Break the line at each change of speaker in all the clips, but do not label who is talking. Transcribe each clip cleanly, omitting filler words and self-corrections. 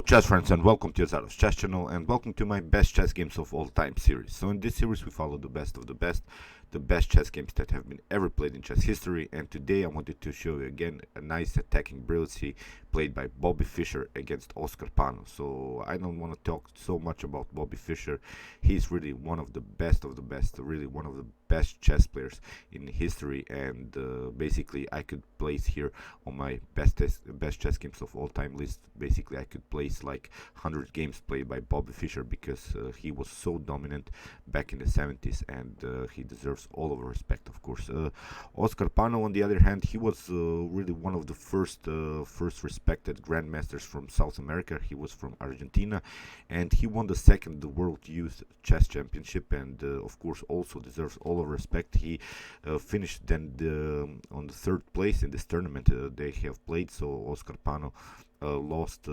chess friends, and welcome to Yazar's Chess Channel, and welcome to my best chess games of all time series. So in this series we follow the best of the best chess games that have been ever played in chess history, and today I wanted to show you again a nice attacking brilliancy played by Bobby Fischer against Oscar Panos. So I don't want to talk so much about Bobby Fischer. He's really one of the best, really one of the best chess players in history, and basically I could place here on my best chess games of all time list. Basically I could place like 100 games played by Bobby Fischer because he was so dominant back in the 70s, and he deserves all of our respect, of course. Oscar Pano, on the other hand, he was really one of the first respected grandmasters from South America. He was from Argentina, and he won the second World Youth Chess Championship, and of course also deserves all of respect. He finished then on the third place in this tournament they have played. So Oscar Pano lost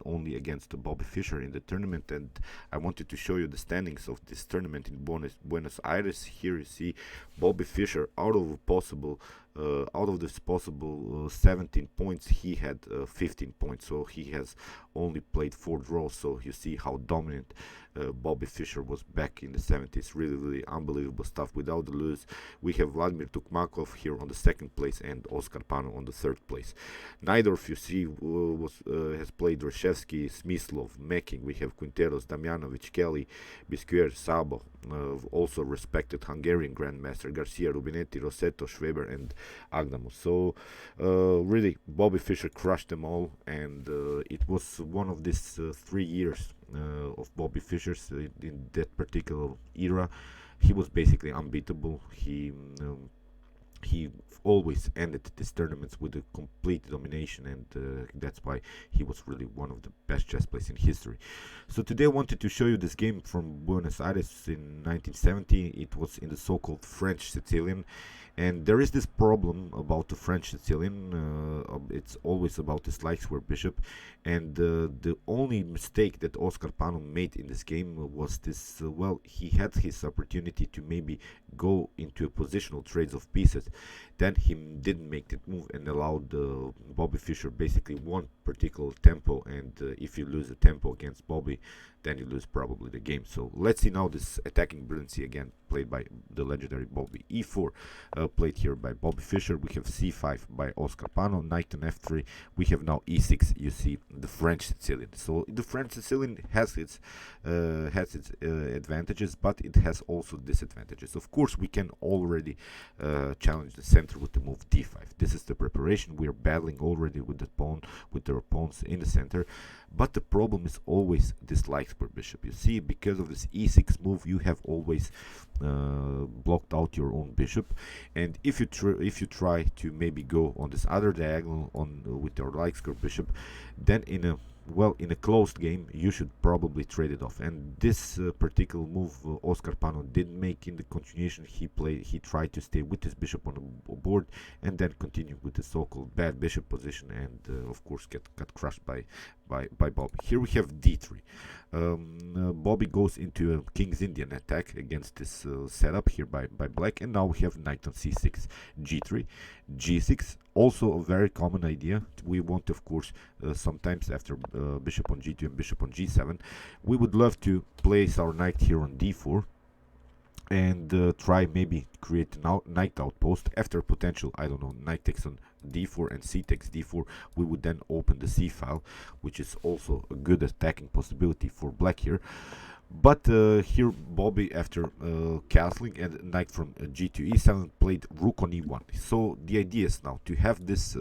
only against Bobby Fischer in the tournament, and I wanted to show you the standings of this tournament in Buenos Aires. Here you see Bobby Fischer out of this possible 17 points, he had 15 points, so he has only played 4 draws. So you see how dominant Bobby Fischer was back in the 70s. Really unbelievable stuff. Without the lose, we have Vladimir Tukmakov here on the second place and Oscar Pano on the third place. Neither of you see has played Reshevsky, Smyslov, Meking. We have Quinteros, Damjanovic, Kelly, Biscuer, Sabo, also respected Hungarian grandmaster Garcia, Rubinetti, Rossetto, Schweber, and Agnamos. So really Bobby Fischer crushed them all, and it was one of these 3 years of Bobby Fischer's in that particular era. He was basically unbeatable. He always ended these tournaments with a complete domination, and that's why he was really one of the best chess players in history. So today I wanted to show you this game from Buenos Aires in 1970. It was in the so-called French Sicilian, and there is this problem about the French Sicilian. It's always about this light square bishop, and the only mistake that Oscar Pano made in this game was this. Well, he had his opportunity to maybe go into a positional trades of pieces. Then he didn't make that move and allowed Bobby Fischer basically one particular tempo, and if you lose a tempo against Bobby, then you lose probably the game. So let's see now this attacking brilliancy again played by the legendary Bobby. E4 played here by Bobby Fischer. We have C5 by Oscar Pano, knight on F3. We have now E6. You see the French Sicilian. So the French Sicilian has its advantages, but it has also disadvantages. Of course, we can already challenge the center with the move D5. This is the preparation. We are battling already with their opponents in the center, but the problem is always this light square bishop. You see, because of this E6 move, you have always blocked out your own bishop, and if you try to maybe go on this other diagonal with your light square bishop, then in a closed game you should probably trade it off. And this particular move Oscar Pano didn't make in the continuation. He tried to stay with his bishop on the board and then continue with the so-called bad bishop position, and of course got crushed by Bobby. Here we have D3. Bobby goes into a King's Indian attack against this setup here by black, and now we have knight on C6, G3, G6. Also a very common idea. We want, of course, sometimes after bishop on G2 and bishop on G7, we would love to place our knight here on D4 and try maybe create a knight outpost after potential, I don't know, knight takes on D4 and C takes D4. We would then open the C file, which is also a good attacking possibility for black here. But here Bobby, after castling and knight from G to E7, played rook on E1. So the idea is now to have this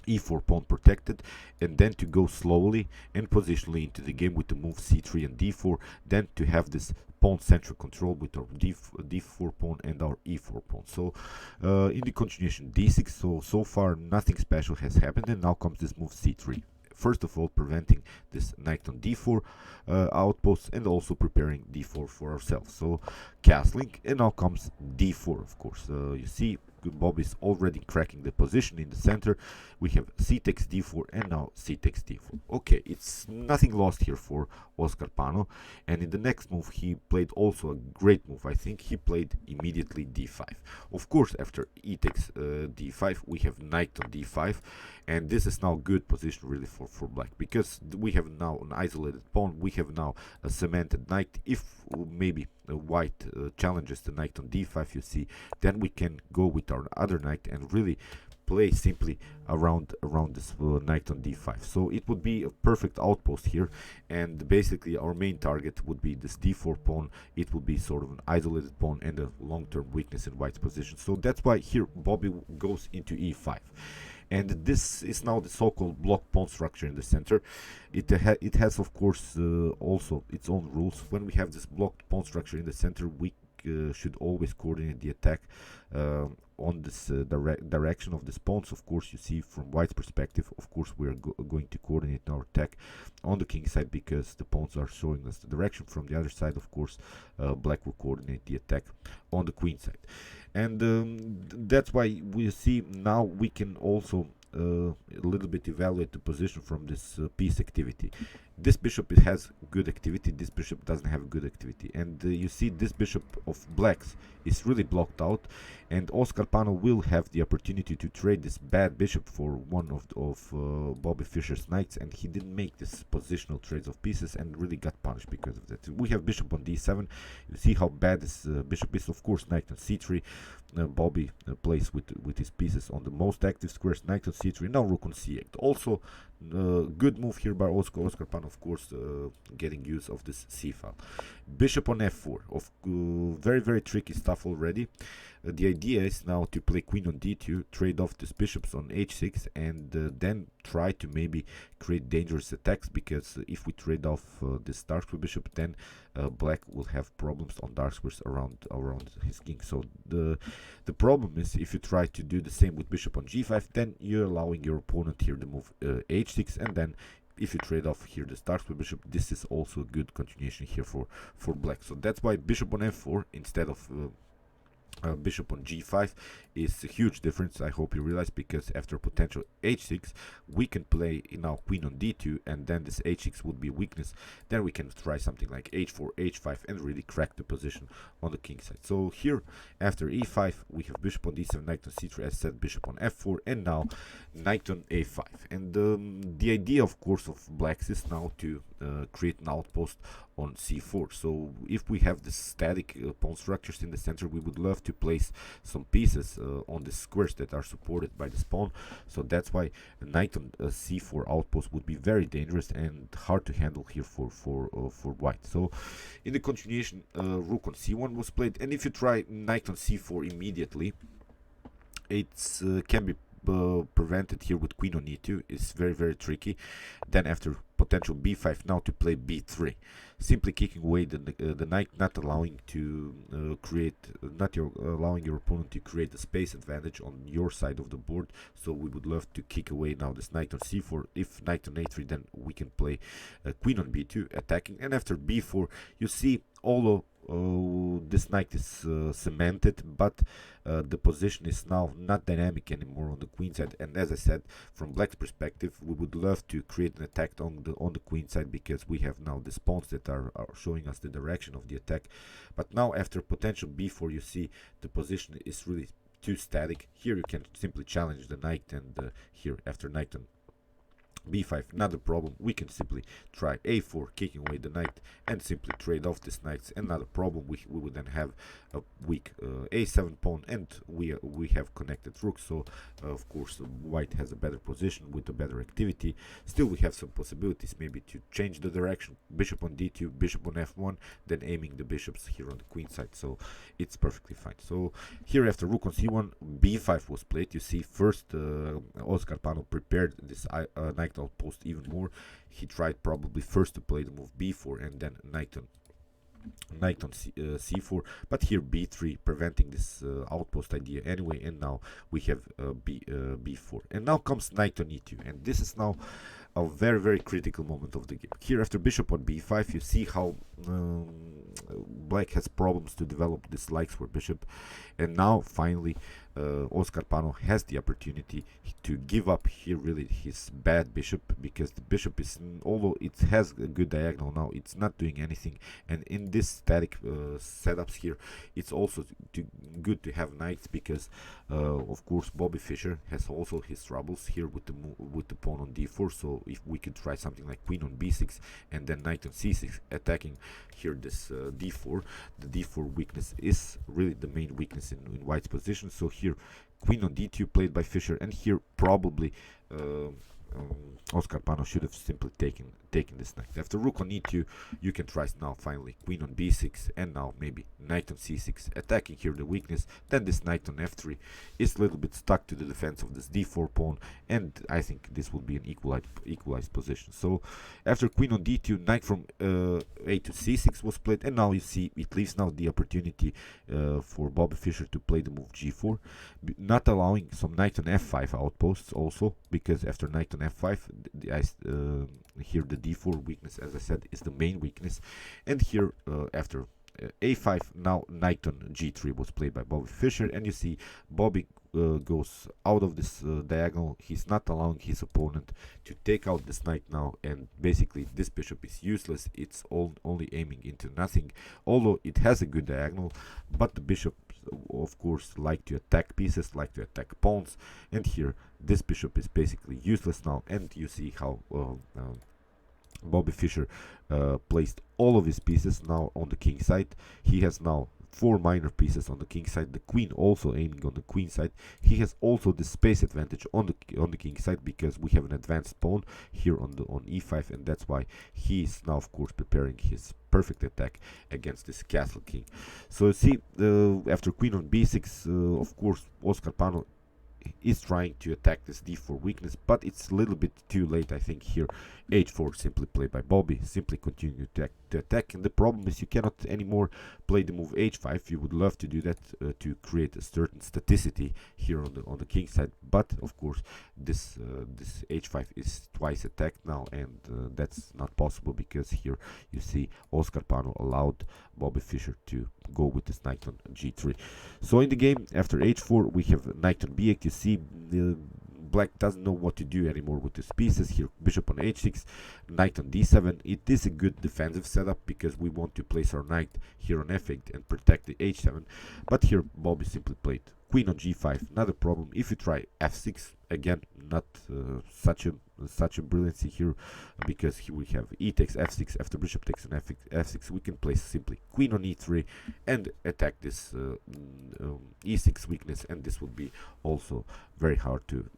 E4 pawn protected, and then to go slowly and positionally into the game with the move C3 and D4, then to have this pawn central control with our D4 pawn and our E4 pawn. So in the continuation D6, so far nothing special has happened, and now comes this move C3. First of all, preventing this knight on D4 outposts, and also preparing D4 for ourselves. So castling, and now comes D4, of course. You see Bob is already cracking the position in the center. We have c takes d4 and now c takes d4. Okay, it's nothing lost here for Oscar Pano, and in the next move he played also a great move. I think he played immediately d5. Of course, after e takes d5 we have knight on d5, and this is now good position really for black, because we have now an isolated pawn, we have now a cemented knight. If maybe white challenges the knight on d5, you see, then we can go with our other knight and really play simply around this knight on d5. So it would be a perfect outpost here, and basically our main target would be this d4 pawn. It would be sort of an isolated pawn and a long-term weakness in white's position. So that's why here Bobby goes into e5. And this is now the so-called block pawn structure in the center. It has, of course, also its own rules. When we have this blocked pawn structure in the center, we should always coordinate the attack on this direction of the pawns. Of course, you see from white's perspective, of course, we are going to coordinate our attack on the king side because the pawns are showing us the direction. From the other side, of course, black will coordinate the attack on the queen side. And that's why we see now we can also a little bit evaluate the position from this piece activity. This bishop has good activity, this bishop doesn't have good activity, and you see this bishop of blacks is really blocked out, and Oscar Pano will have the opportunity to trade this bad bishop for one of Bobby Fischer's knights, and he didn't make this positional trades of pieces and really got punished because of that. We have bishop on d7. You see how bad this bishop is. Of course, knight on c3. Bobby plays with his pieces on the most active squares. Knight on c3. Now rook on c8. Also, good move here by Oscar Pano, of course, getting use of this c file. Bishop on f4. Very tricky stuff already. The idea is now to play queen on d2, trade off these bishops on h6, and then try to maybe create dangerous attacks, because if we trade off this dark square bishop, then black will have problems on dark squares around his king. So the problem is, if you try to do the same with bishop on g5, then you're allowing your opponent here to move h6, and then if you trade off here the dark square bishop, this is also a good continuation here for black. So that's why bishop on f4 instead of bishop on g5 is a huge difference. I hope you realize, because after potential h6 we can play now queen on d2, and then this h6 would be weakness. Then we can try something like h4 h5 and really crack the position on the king side. So here after e5 we have bishop on d7, knight on c3, as said, bishop on f4, and now knight on a5. And the idea, of course, of blacks is now to create an outpost on c4. So if we have the static pawn structures in the center, we would love to place some pieces on the squares that are supported by this pawn. So that's why a knight on c4 outpost would be very dangerous and hard to handle here for white. So in the continuation, rook on c1 was played, and if you try knight on c4 immediately, it's can be prevented here with queen on e2. It's very tricky. Then after potential b5, now to play b3, simply kicking away the knight, not allowing to allowing your opponent to create a space advantage on your side of the board. So we would love to kick away now this knight on c4. If knight on a3, then we can play queen on b2 attacking, and after b4 you see, although this knight is cemented, but the position is now not dynamic anymore on the queen side. And as I said, from black's perspective, we would love to create an attack on the queen side, because we have now the pawns that are showing us the direction of the attack. But now after potential b4, you see the position is really too static. Here you can simply challenge the knight, and here after knight on b5, not a problem. We can simply try a4, kicking away the knight, and simply trade off these knights, and not a problem. We would then have a weak a7 pawn, and we have connected rooks. So of course white has a better position with a better activity. Still we have some possibilities, maybe to change the direction, bishop on d2, bishop on f1, then aiming the bishops here on the queen side. So it's perfectly fine. So here after rook on c1, b5 was played. You see, first Oscar Pano prepared this knight outpost even more. He tried probably first to play the move b4 and then knight on c4, but here b3, preventing this outpost idea anyway. And now we have b4, and now comes knight on e2, and this is now a very critical moment of the game. Here after bishop on b5, you see how black has problems to develop this light square bishop, and now finally Oscar Pano has the opportunity to give up here really his bad bishop, because the bishop is, although it has a good diagonal now, it's not doing anything. And in this static setups here, it's also good to have knights, because of course Bobby Fischer has also his troubles here with the pawn on d4. So if we could try something like queen on b6 and then knight on c6, attacking here this d4, the d4 weakness is really the main weakness in white's position. So here queen on d2 played by Fischer, and here probably Oscar Pano should have simply taken this knight. After rook on e2, you can try now finally queen on b6, and now maybe knight on c6, attacking here the weakness. Then this knight on f3 is a little bit stuck to the defense of this d4 pawn, and I think this will be an equalized position. So after queen on d2, knight from a to c6 was played, and now you see it leaves now the opportunity for Bobby Fischer to play the move g4, not allowing some knight on f5 outposts also, because after knight on f5, here the d4 weakness, as I said, is the main weakness. And here after a5, now knight on g3 was played by Bobby Fischer, and you see Bobby goes out of this diagonal. He's not allowing his opponent to take out this knight now, and basically this bishop is useless. It's only aiming into nothing, although it has a good diagonal. But the bishop, of course, like to attack pieces, like to attack pawns, and here this bishop is basically useless now. And you see how Bobby Fischer placed all of his pieces now on the king side. He has now 4 minor pieces on the king side, the queen also aiming on the queen side. He has also the space advantage on the king side, because we have an advanced pawn here on e5, and that's why he is now of course preparing his perfect attack against this castle king. So you see, after queen on b6, of course Oscar Pano is trying to attack this d4 weakness, but it's a little bit too late. I think here h4 simply played by Bobby, simply continue to attack. And the problem is you cannot anymore play the move h5. You would love to do that to create a certain staticity here on the king side, but of course this h5 is twice attacked now, and that's not possible, because here you see Oscar Pano allowed Bobby Fischer to go with this knight on g3. So in the game after h4 we have knight on b8. You see the black doesn't know what to do anymore with his pieces. Here bishop on h6, knight on d7. It is a good defensive setup, because we want to place our knight here on f8 and protect the h7. But here Bobby simply played queen on g5, not a problem. If you try f6, again, not such a brilliancy here, because here we have e takes f6. After bishop takes an f6, we can place simply queen on e3 and attack this e6 weakness, and this would be also very hard to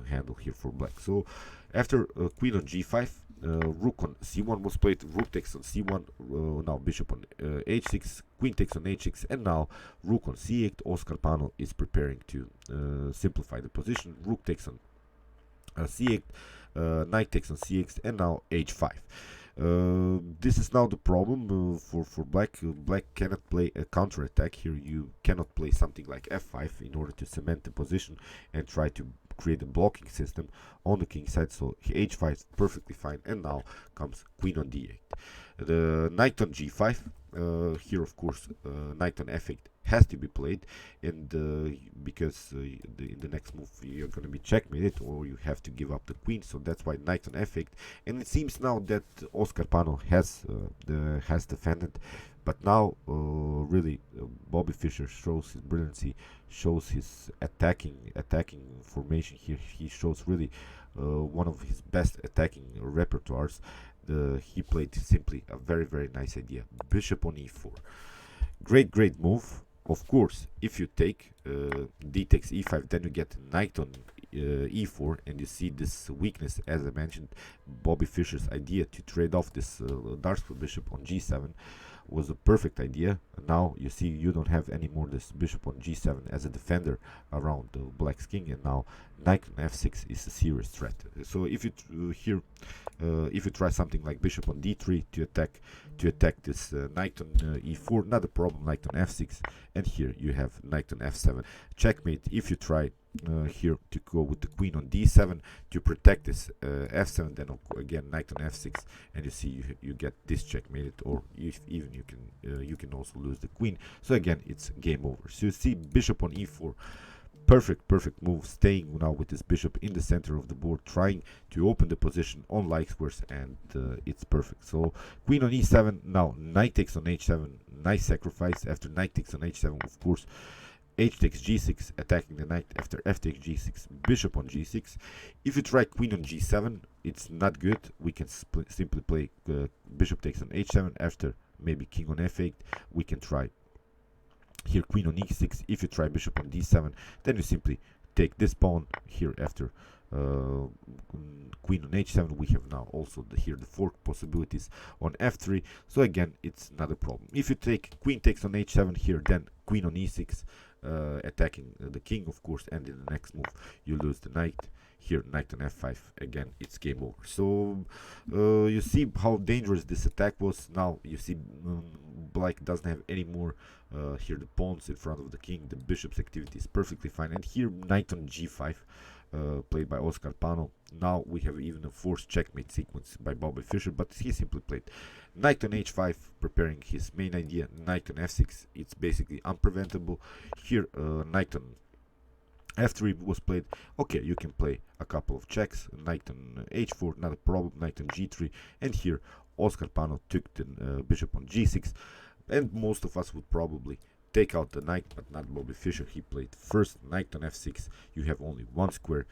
handle here for black. So after queen on g5, rook on c1 was played, rook takes on c1, now bishop on h6, queen takes on h6, and now rook on c8. Oscar Pano is preparing to simplify the position. Rook takes on c8, knight takes on c8, and now h5. This is now the problem for black. Black cannot play a counter attack here. You cannot play something like f5 in order to cement the position and try to create a blocking system on the king side. So h5 is perfectly fine, and now comes queen on d8. The knight on g5, here of course knight on f8 has to be played, and because in the next move you're going to be checkmated, or you have to give up the queen. So that's why knight on f8. And it seems now that Oscar Pano has defended, but now really Bobby Fischer shows his brilliancy, shows his attacking formation here. He shows really one of his best attacking repertoires. He played simply a very nice idea, bishop on e4. Great move. Of course, if you take d takes e5, then you get knight on e4, and you see this weakness, as I mentioned. Bobby Fischer's idea to trade off this Darksville bishop on g7 was a perfect idea. Now you see you don't have anymore this bishop on g7 as a defender around the black's king, and now knight on f6 is a serious threat. So if you if you try something like bishop on d3 to attack this knight on e4, not a problem. Knight on f6, and here you have knight on f7, checkmate. If you try here to go with the queen on d7 to protect this f7, then again knight on f6, and you see you get this checkmated, or if even you can also lose the queen. So again, it's game over. So you see bishop on e4, Perfect move, staying now with this bishop in the center of the board, trying to open the position on light squares, and it's perfect. So queen on e7, now knight takes on h7, nice sacrifice. After knight takes on h7, of course, h takes g6, attacking the knight. After f takes g6, bishop on g6. If you try queen on g7, it's not good. We can simply play bishop takes on h7. After maybe king on f8, we can try here queen on e6. If you try bishop on d7, then you simply take this pawn here. After queen on h7, we have now also here the fork possibilities on f3. So again, it's not a problem. If you take queen takes on h7 here, then queen on e6, attacking the king, of course, and in the next move you lose the knight. Here knight on f5, again it's game over. So you see how dangerous this attack was. Now you see black doesn't have any more here the pawns in front of the king. The bishop's activity is perfectly fine, and here knight on g5, played by Oscar Pano. Now we have even a forced checkmate sequence by Bobby Fischer, but he simply played knight on h5, preparing his main idea. Knight on f6, it's basically unpreventable. Here knight on f3 was played. Okay, you can play a couple of checks. Knight on h4, not a problem. Knight on g3, and here Oscar Pano took the bishop on g6, and most of us would probably take out the knight, but not Bobby Fischer. He played first knight on f6. You have only one square.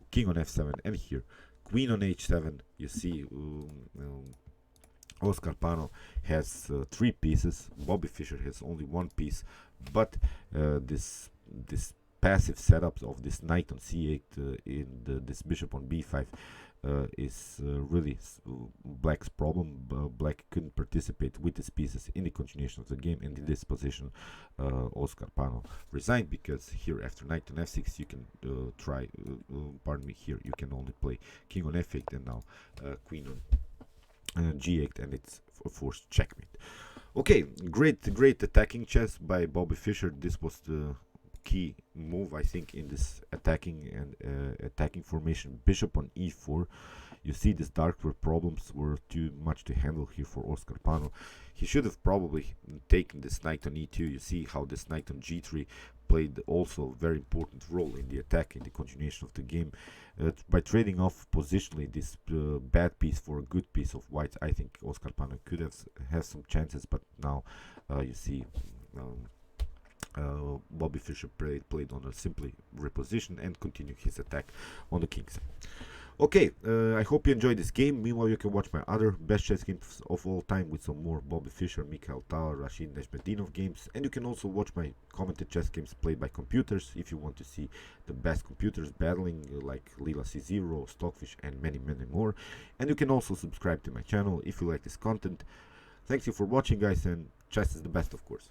King on f7, and here queen on h7. You see Oscar Pano has 3 pieces. Bobby Fischer has only 1 piece, but this passive setup of this knight on c8 this bishop on b5 is really black's problem. Black couldn't participate with his pieces in the continuation of the game, and in this position Oscar Pano resigned, because here after knight on f6 you can try pardon me, here you can only play king on f8, and now queen on g8, and it's a forced checkmate. Okay, great attacking chess by Bobby Fischer. This was the key move, I think, in this attacking formation. Bishop on e4. You see, these dark problems were too much to handle here for Oscar Pano. He should have probably taken this knight on e2. You see how this knight on g3 played also a very important role in the attack, in the continuation of the game. By trading off positionally this bad piece for a good piece of white, I think Oscar Pano could have some chances, but now you see Bobby Fischer played on a simply reposition and continued his attack on the king side. Okay, I hope you enjoyed this game. Meanwhile, you can watch my other best chess games of all time with some more Bobby Fischer, Mikhail Tal, Rashid Neshmedinov games, and you can also watch my commented chess games played by computers if you want to see the best computers battling, like Lila C0, Stockfish, and many more. And you can also subscribe to my channel if you like this content. Thanks you for watching, guys, and chess is the best, of course.